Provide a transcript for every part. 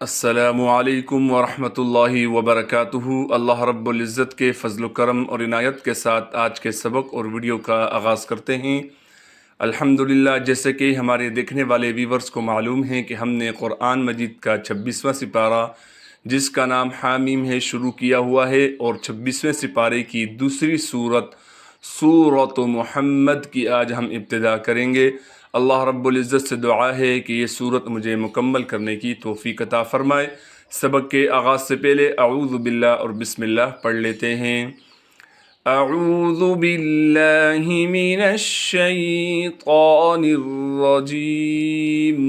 अस्सलामु अलैकुम वरहमतुल्लाहि वबरकातुहू। अल्लाह रब्बुल इज़्ज़त के फ़ज़्ल करम और इनायत के साथ आज के सबक और वीडियो का आगाज़ करते हैं। अल्हम्दुलिल्लाह, जैसे कि हमारे देखने वाले व्यूवर्स को मालूम है कि हमने क़ुरआन मजीद का 26वां सिपारा जिसका नाम हामीम है शुरू किया हुआ है और 26वें सिपारे की दूसरी सूरत सूरत मुहम्मद की आज हम इब्तिदा करेंगे। अल्लाह रब्बुल इज़्ज़त से दुआ है कि ये सूरत मुझे मुकम्मल करने की तौफ़ीक़ अता फ़रमाए। सबक के आगाज़ से पहले अऊज़ु बिल्लाह और बिस्मिल्लाह पढ़ लेते हैं। अऊज़ु बिल्लाहि मिनश शैतानिर रजीम।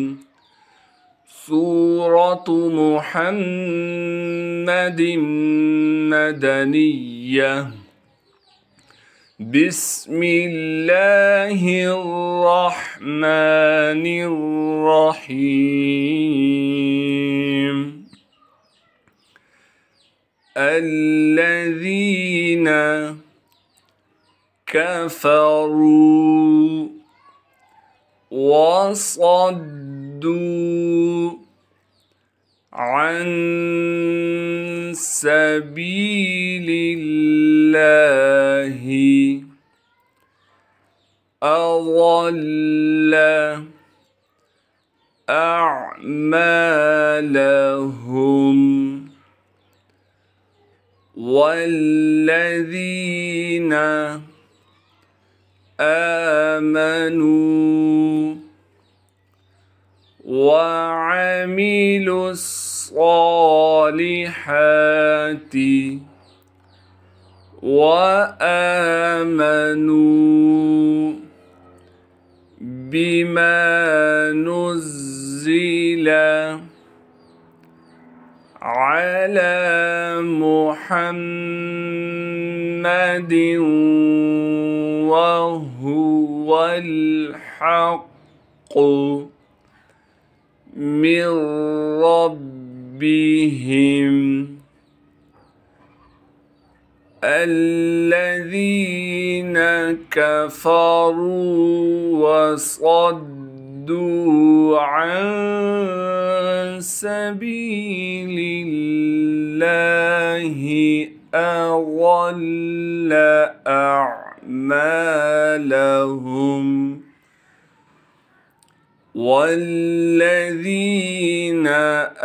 सूरतु मुहम्मदिन मदनिय्यह। बिस्मिल्लाहिर्रहमानिर्रहीम। अल्लज़ीना कफ़रू वसद्दू अन सबीलिल्लाहि अज़ल्ल अअमालहुम। वल्लज़ीना आमनू वअमिलुस्सॉलिहाति वआमनू बिमा नुज़्ज़िला अला मुहम्मदिन वहुवल हक़्क़ु मिर रब्बिहिम। अल्लज़ीना कफ़रू वसद्दू अन सबीलिल्लाहि अज़ल्ल अअमालहुम। वल्लज़ीना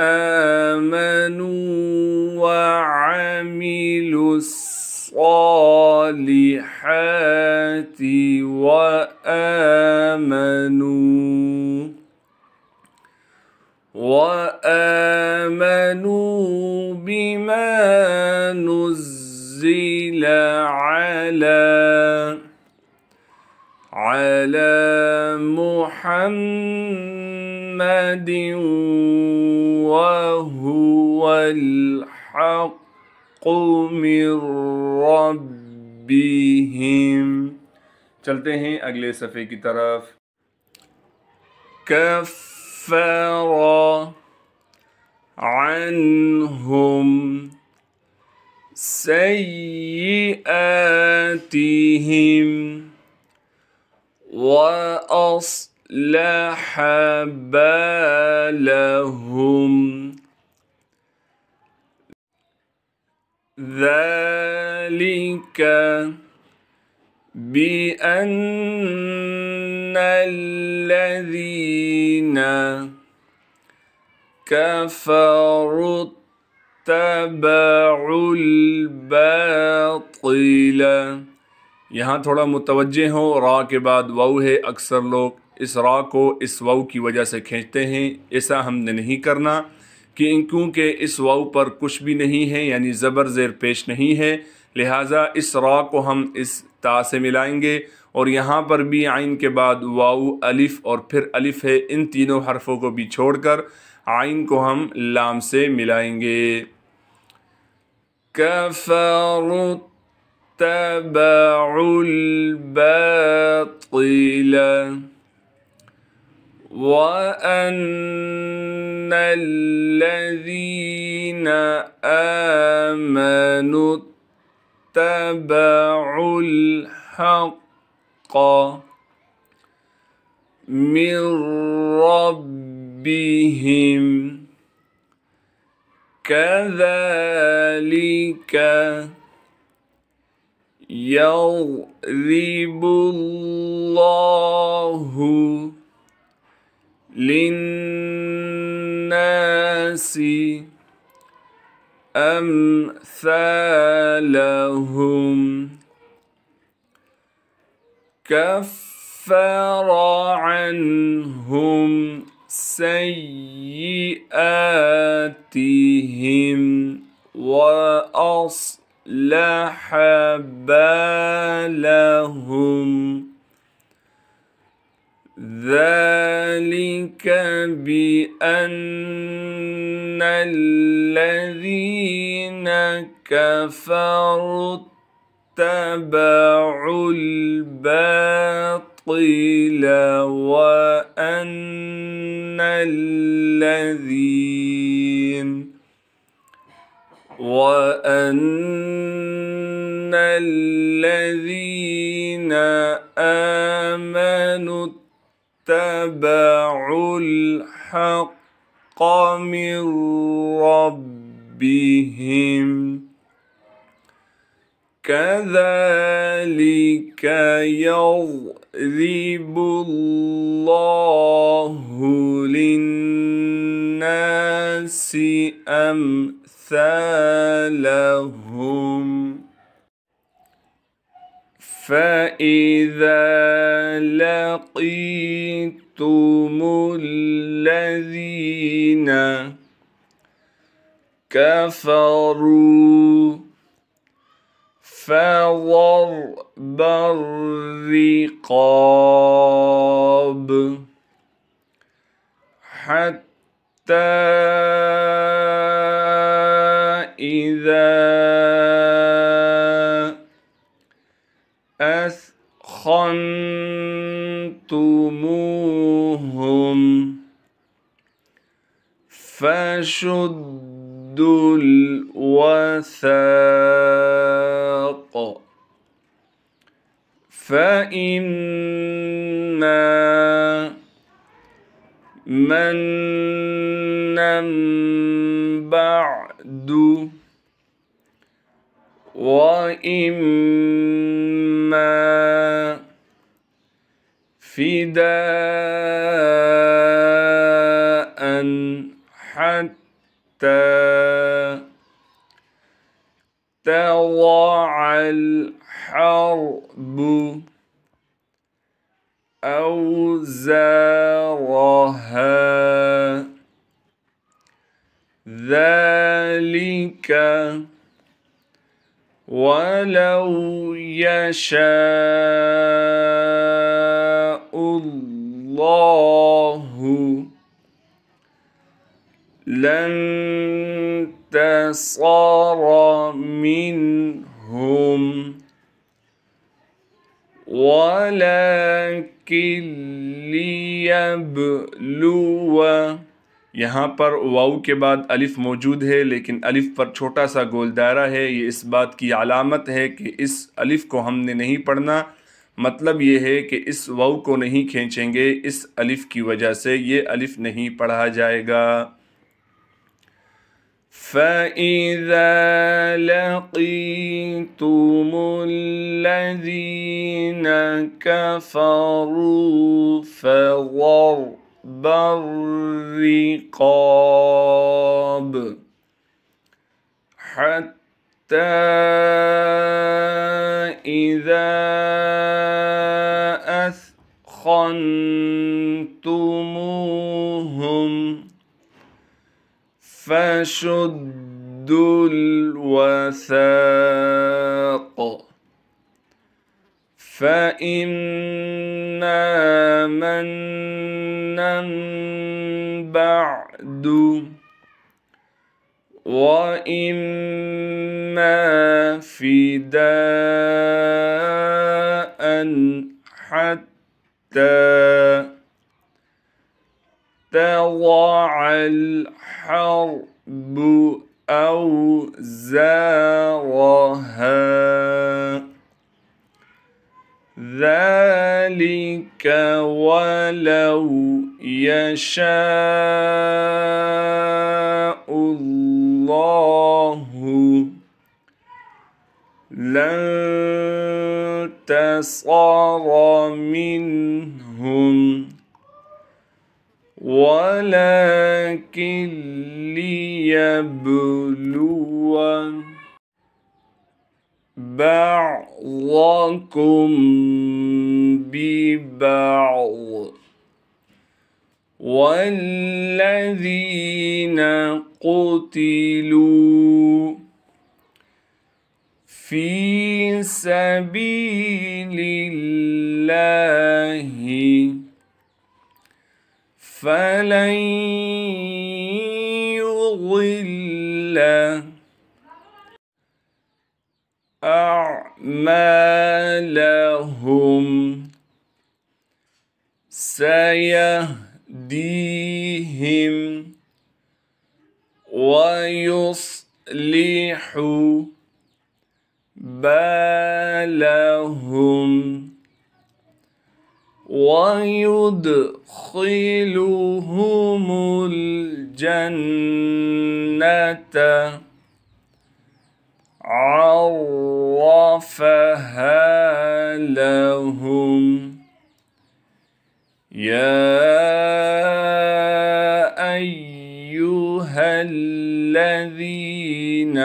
आमनू वअमिलुस्सॉलिहाति वआमनू बिमा नुज़्ज़िला अला मुहम्मदिन वहुवल हक़्क़ु मिर रब्बिहिम। चलते हैं अगले सफ़े की तरफ। कफ़्फ़रा अन्हुम सय्यिआतिहिम वअस्लह बालहुम। ذلك بأن الذين كفروا اتبعوا الباطل। यहाँ थोड़ा मुतवज्जे हो, रा के बाद वाऊ है। अक्सर लोग इस रा को इस वाऊ की वजह से खींचते हैं। ऐसा हमने नहीं करना कि क्योंकि इस वाऊ पर कुछ भी नहीं है, यानी ज़बर ज़ेर पेश नहीं है, लिहाजा इस रा को हम इस ता से मिलाएंगे। और यहाँ पर भी आइन के बाद वाऊ, अलिफ और फिर अलिफ है। इन तीनों हरफों को भी छोड़कर आइन को हम लाम से मिलाएंगे। कफ़रू तबउल बातिल वअन्नल्लज़ीन आमनु तबउल हक़्क़ मिर रब्बिहिम كذلك يضرب الله للناس أمثالهم كفر عنهم سيئاتهم وأصلح بالهم ذلك بأن الذين كفروا اتبعوا الباطل وأن الذين آمنوا اتبعوا الحق من ربهم كذلك يضرب الله للناس أمثالهم فإذا لقيتم الذين كفروا فضرب الرقاب حتى إذا أثخنتموهم فشدوا الوثاق فإما منا بعد وإما فداء حتى تضع الحرب أوزارها ذلك ولو يشاء الله لانتصر منهم ولكن लियबलुव यहाँ पर वाऊ के बाद अलिफ मौजूद है, लेकिन अलिफ पर छोटा सा गोल दायरा है। ये इस बात की अलामत है कि इस अलिफ को हमने नहीं पढ़ना। मतलब ये है कि इस वाऊ को नहीं खींचेंगे, इस अलिफ की वजह से ये अलिफ नहीं पढ़ा जाएगा। فَإِذَا لَقِيتُمُ الَّذِينَ كَفَرُوا فَضَرْبَ الرِّقَابِ حَتَّى إِذَا أَثْخَنْتُمُوهُمْ فشدوا الوثاق فإما منا بعد وإما فداء حتى تضع الحرب أوزارها ذلك ولو يشاء الله نصر منهم ولكن ليبلو بعضكم ببعض والذين قتلوا في سبيل الله فلن يضل أعمالهم سيهديهم ويصلح بالهم ويدخلهم الجنة عرفها لهم يا أيها الذين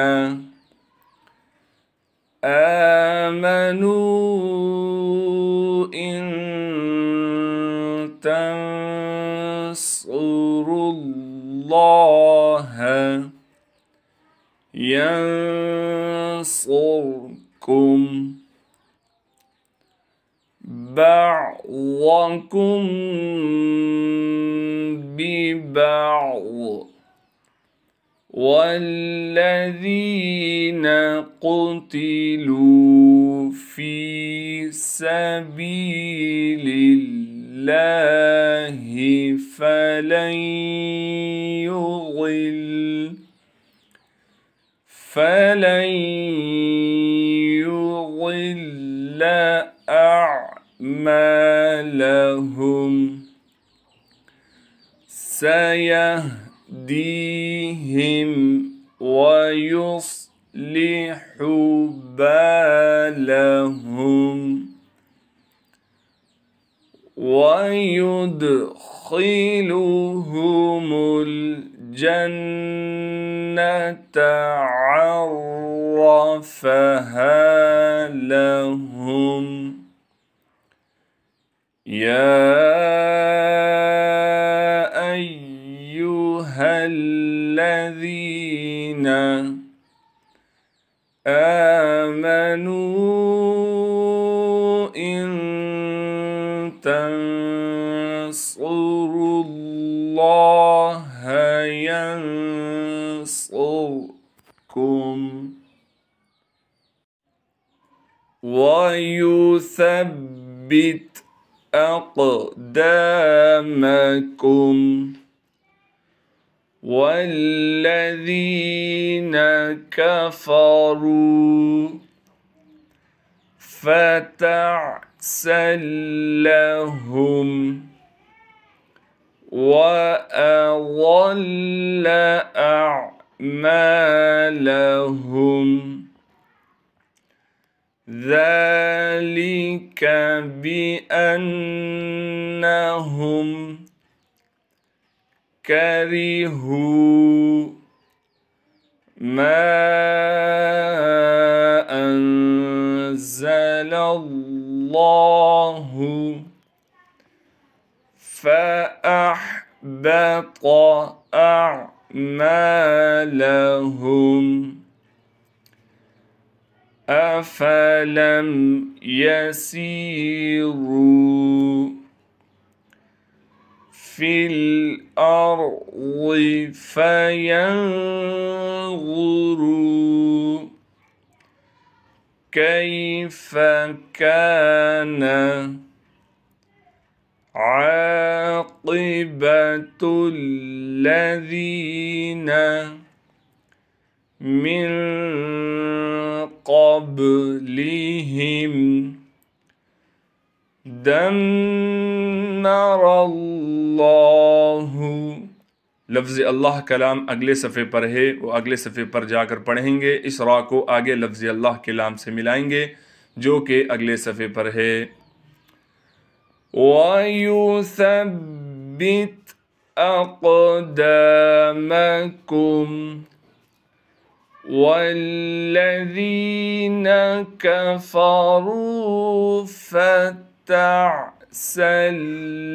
آمنوا إن تنصروا الله ينصركم بعضكم ببعض والذين قتلوا في سبيل الله فلن يضل أعمالهم سيهديهم ويصلح بالهم ويدخلهم الجنة عرفها لهم يا أيها الذين آمنوا إن تنصروا الله ينصركم ويثبت أقدامكم والذين كفروا فتعسا لهم وأضل أعمالهم ذلك بأنهم كرهوا ما أنزل الله فأحبط أعمالهم أفلم يسيروا في الأرض فينظروا كيف كان عاقبة الذين من قبلهم دمر الله। लफ्ज़ अल्लाह कलाम अगले सफ़े पर है, वो अगले सफ़े पर जाकर पढ़ेंगे। इस रा को आगे लफ्ज़ अल्लाह कलाम से मिलाएंगे। जो कि अगले सफ़े पर है। वयुसब्बित अक़दामकुम वल्लज़ीन कफ़रू फ़तअसन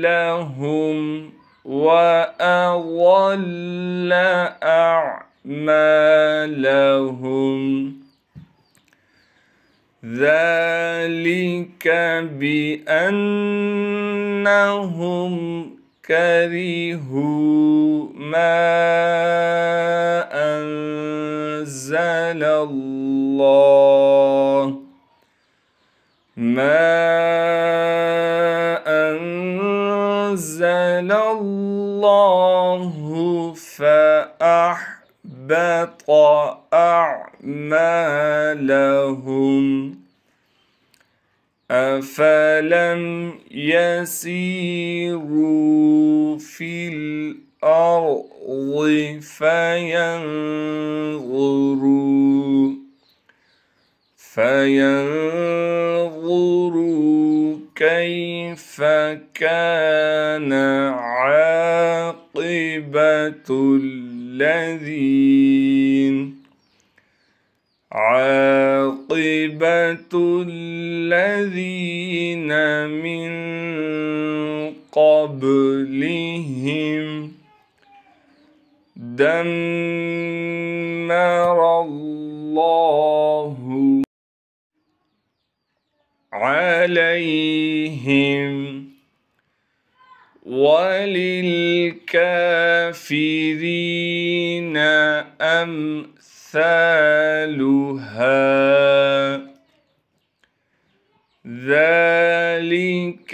लहुम वअज़ल्ल अअमालहुम ज़ालिक बिअन्नहुम करिहू मा अंज़लल्लाहु फ़अहबत अअमालहुम अफ़लम यसीरू फ़िल अर्ज़ि फ़यंज़ुरू कैफ़ कान आक़िबतुल लज़ीन मिन क़ब्लिहिम दम्मरल्लाहु अलैहिम वलिलकाफ़िरीन अम्सालुहा ज़ालिक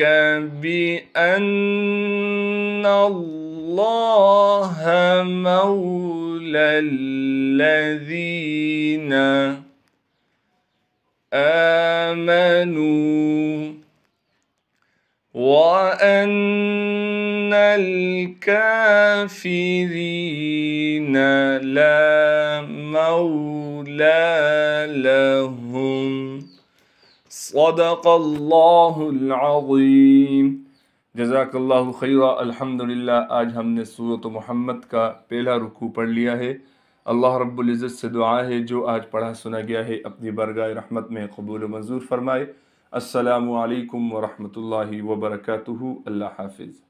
बिअन्नल्लाह मौलल्लज़ीन आमनू वअन्नल काफ़िरीन ला मौला लहुम। सदक़ल्लाहुल अज़ीम। जज़ाकल्लाहु खैरा। अल्हम्दुलिल्लाह। आज हमने सूरत मुहम्मद का पहला रुकू पढ़ लिया है। अल्लाह रब्बुल इज़्ज़त से दुआ है जो आज पढ़ा सुना गया है अपनी बरगाह रहमत में कबूल मंजूर फरमाए। अस्सलामु अलैकुम व रहमतुल्लाहि व बरकातुहू। अल्लाह हाफ़िज़।